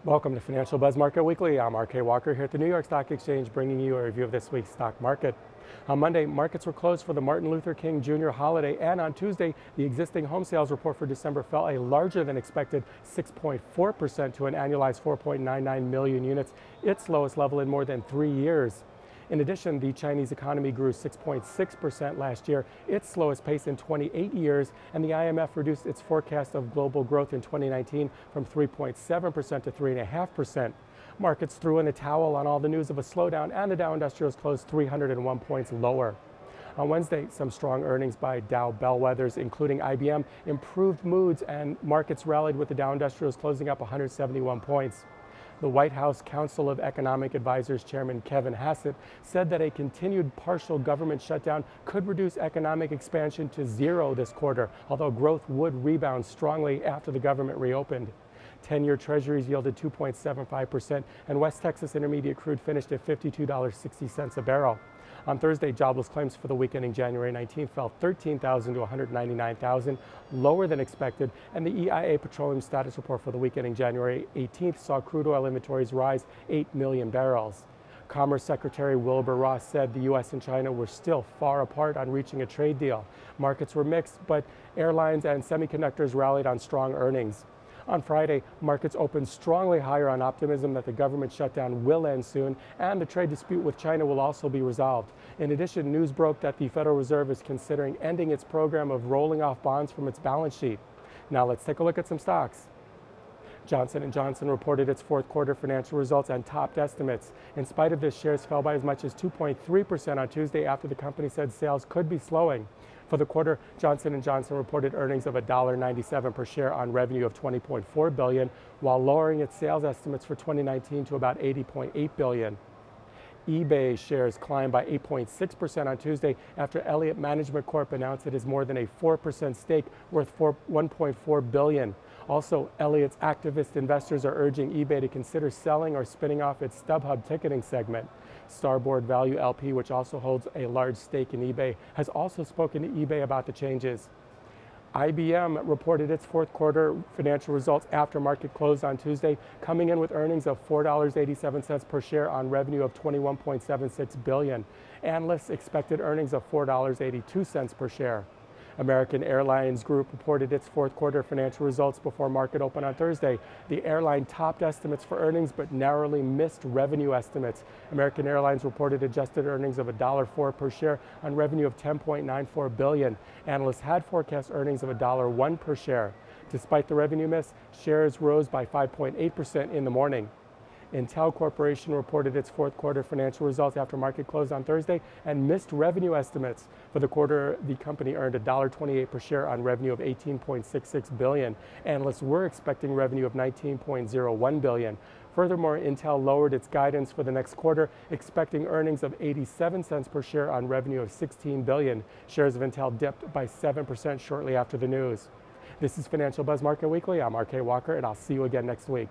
Welcome to Financial Buzz Market Weekly. I'm RK Walker here at the New York Stock Exchange, bringing you a review of this week's stock market. On Monday, markets were closed for the Martin Luther King Jr. holiday, and on Tuesday, the existing home sales report for December fell a larger than expected 6.4% to an annualized 4.99 million units, its lowest level in more than 3 years. In addition, the Chinese economy grew 6.6% last year, its slowest pace in 28 years, and the IMF reduced its forecast of global growth in 2019 from 3.7% to 3.5%. Markets threw in a towel on all the news of a slowdown, and the Dow Industrials closed 301 points lower. On Wednesday, some strong earnings by Dow bellwethers, including IBM, improved moods, and markets rallied with the Dow Industrials closing up 171 points. The White House Council of Economic Advisors Chairman Kevin Hassett said that a continued partial government shutdown could reduce economic expansion to zero this quarter, although growth would rebound strongly after the government reopened. 10-year Treasuries yielded 2.75%, and West Texas Intermediate crude finished at $52.60 a barrel. On Thursday, jobless claims for the week ending January 19th fell 13,000 to 199,000, lower than expected, and the EIA petroleum status report for the week ending January 18th saw crude oil inventories rise 8 million barrels. Commerce Secretary Wilbur Ross said the U.S. and China were still far apart on reaching a trade deal. Markets were mixed, but airlines and semiconductors rallied on strong earnings. On Friday, markets opened strongly higher on optimism that the government shutdown will end soon and the trade dispute with China will also be resolved. In addition, news broke that the Federal Reserve is considering ending its program of rolling off bonds from its balance sheet. Now let's take a look at some stocks. Johnson & Johnson reported its fourth quarter financial results and topped estimates. In spite of this, shares fell by as much as 2.3% on Tuesday after the company said sales could be slowing. For the quarter, Johnson & Johnson reported earnings of $1.97 per share on revenue of $20.4 billion, while lowering its sales estimates for 2019 to about $80.8 billion. eBay shares climbed by 8.6% on Tuesday after Elliott Management Corp announced it has more than a 4% stake worth $1.4 billion. Also, Elliott's activist investors are urging eBay to consider selling or spinning off its StubHub ticketing segment. Starboard Value LP, which also holds a large stake in eBay, has also spoken to eBay about the changes. IBM reported its fourth quarter financial results after market closed on Tuesday, coming in with earnings of $4.87 per share on revenue of $21.76 billion. Analysts expected earnings of $4.82 per share. American Airlines Group reported its fourth quarter financial results before market open on Thursday. The airline topped estimates for earnings but narrowly missed revenue estimates. American Airlines reported adjusted earnings of $1.04 per share on revenue of $10.94 billion. Analysts had forecast earnings of $1.01 per share. Despite the revenue miss, shares rose by 5.8% in the morning. Intel Corporation reported its fourth quarter financial results after market closed on Thursday and missed revenue estimates. For the quarter, the company earned $1.28 per share on revenue of $18.66 billion. Analysts were expecting revenue of $19.01 billion. Furthermore, Intel lowered its guidance for the next quarter, expecting earnings of 87 cents per share on revenue of $16 billion. Shares of Intel dipped by 7% shortly after the news. This is Financial Buzz Market Weekly. I'm RK Walker, and I'll see you again next week.